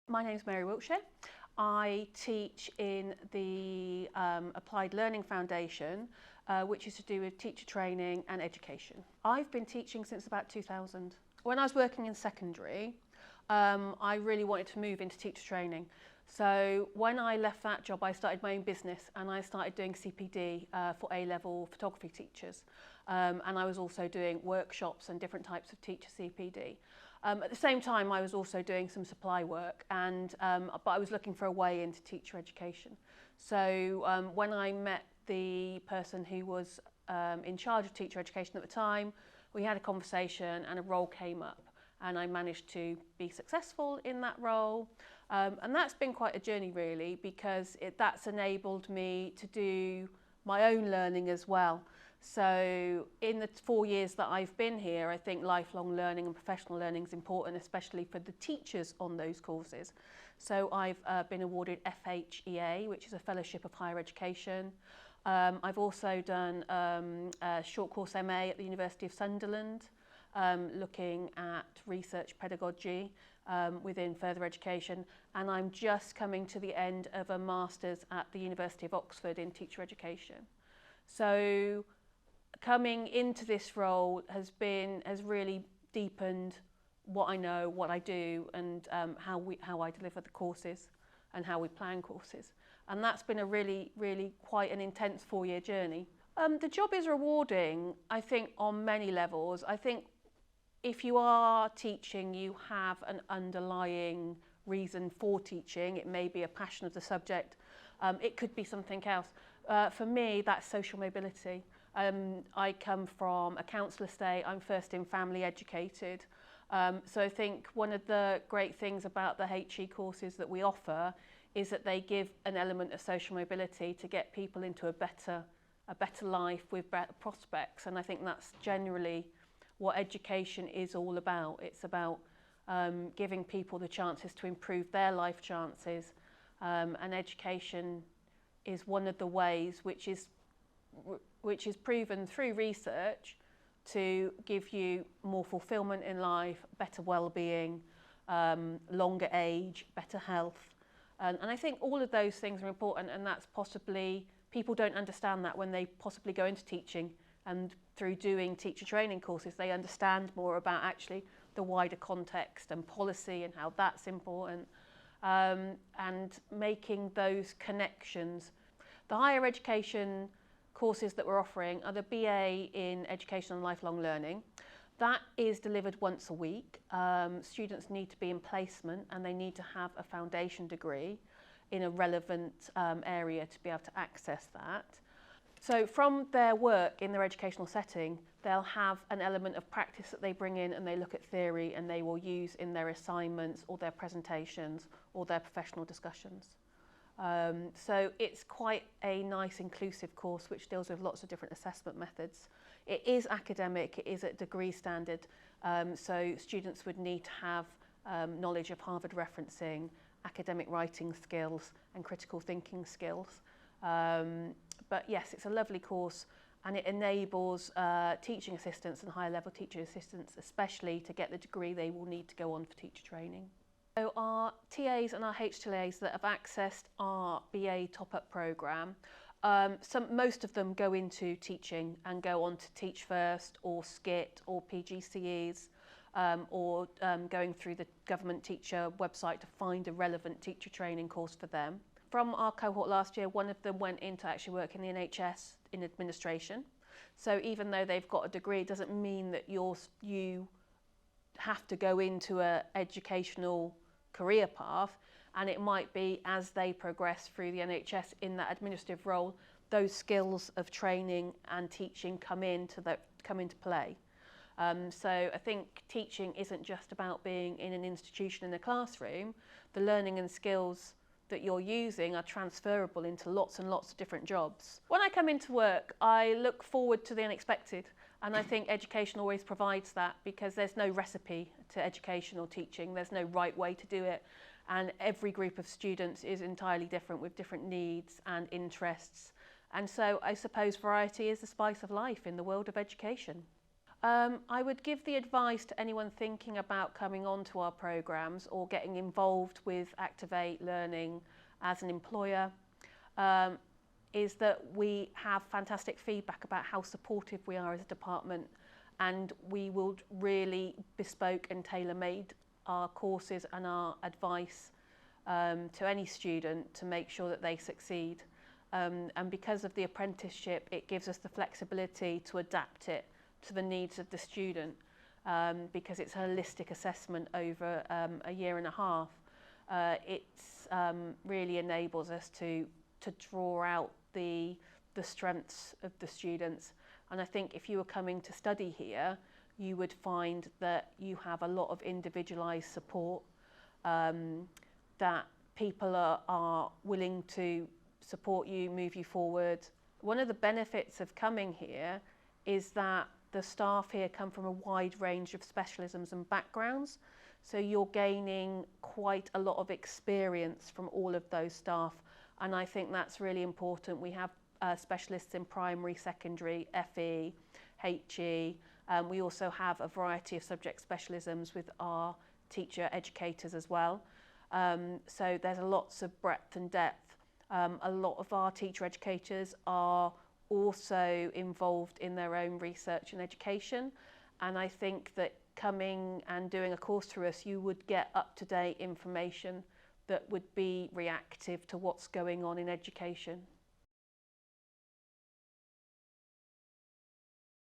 My name's Mary Wiltshire. I teach in the Applied Learning Foundation, which is to do with teacher training and education. I've been teaching since about 2000. When I was working in secondary, I really wanted to move into teacher training. So when I left that job, I started my own business and I started doing CPD for A-level photography teachers. And I was also doing workshops and different types of teacher CPD. At the same time, I was also doing some supply work, but I was looking for a way into teacher education. So when I met the person who was in charge of teacher education at the time, we had a conversation and a role came up, and I managed to be successful in that role. And that's been quite a journey really, because that's enabled me to do my own learning as well. So in the 4 years that I've been here, I think lifelong learning and professional learning is important, especially for the teachers on those courses. So I've been awarded FHEA, which is a Fellowship of Higher Education. I've also done a short course MA at the University of Sunderland, looking at research pedagogy within further education, and I'm just coming to the end of a master's at the University of Oxford in teacher education. So coming into this role has really deepened what I know, what I do, and how I deliver the courses and how we plan courses. And that's been a really quite an intense 4-year journey. The job is rewarding, I think, on many levels. I think if you are teaching, you have an underlying reason for teaching. It may be a passion of the subject. It could be something else. For me, that's social mobility. I come from a council estate. I'm first in family educated. So I think one of the great things about the HE courses that we offer is that they give an element of social mobility to get people into a better life with better prospects. And I think that's generally what education is all about. It's about giving people the chances to improve their life chances. And education is one of the ways which is proven through research to give you more fulfillment in life, better well-being, longer age, better health. And I think all of those things are important, and that's possibly, people don't understand that when they possibly go into teaching, and through doing teacher training courses, they understand more about actually the wider context and policy and how that's important, and making those connections. The higher education courses that we're offering are the BA in Education and Lifelong Learning. That is delivered once a week. Students need to be in placement and they need to have a foundation degree in a relevant area to be able to access that. So from their work in their educational setting, they'll have an element of practice that they bring in, and they look at theory and they will use in their assignments or their presentations or their professional discussions. So it's quite a nice inclusive course which deals with lots of different assessment methods. It is academic, it is at degree standard, so students would need to have knowledge of Harvard referencing, academic writing skills and critical thinking skills. But yes, it's a lovely course, and it enables teaching assistants and higher level teaching assistants especially to get the degree they will need to go on for teacher training. So our TAs and our HTLAs that have accessed our BA top-up programme, most of them go into teaching and go on to Teach First or SKIT or PGCEs, or going through the government teacher website to find a relevant teacher training course for them. From our cohort last year, one of them went in to actually work in the NHS in administration. So even though they've got a degree, it doesn't mean that you have to go into an educational career path, and it might be as they progress through the NHS in that administrative role, those skills of training and teaching come into play. So I think teaching isn't just about being in an institution in a classroom. The learning and skills that you're using are transferable into lots and lots of different jobs. When I come into work, I look forward to the unexpected, and I think education always provides that, because there's no recipe to education or teaching, there's no right way to do it, and every group of students is entirely different with different needs and interests, and so I suppose variety is the spice of life in the world of education. I would give the advice to anyone thinking about coming onto our programmes or getting involved with Activate Learning as an employer, is that we have fantastic feedback about how supportive we are as a department, and we will really bespoke and tailor-made our courses and our advice to any student to make sure that they succeed. And because of the apprenticeship, it gives us the flexibility to adapt it to the needs of the student, because it's a holistic assessment over a year and a half. It really enables us to draw out the strengths of the students. And I think if you were coming to study here, you would find that you have a lot of individualised support, that people are willing to support you, move you forward. One of the benefits of coming here is that the staff here come from a wide range of specialisms and backgrounds. So you're gaining quite a lot of experience from all of those staff. And I think that's really important. We have specialists in primary, secondary, FE, HE. We also have a variety of subject specialisms with our teacher educators as well. So there's lots of breadth and depth. A lot of our teacher educators are also involved in their own research and education, and I think that coming and doing a course through us, you would get up-to-date information that would be reactive to what's going on in education.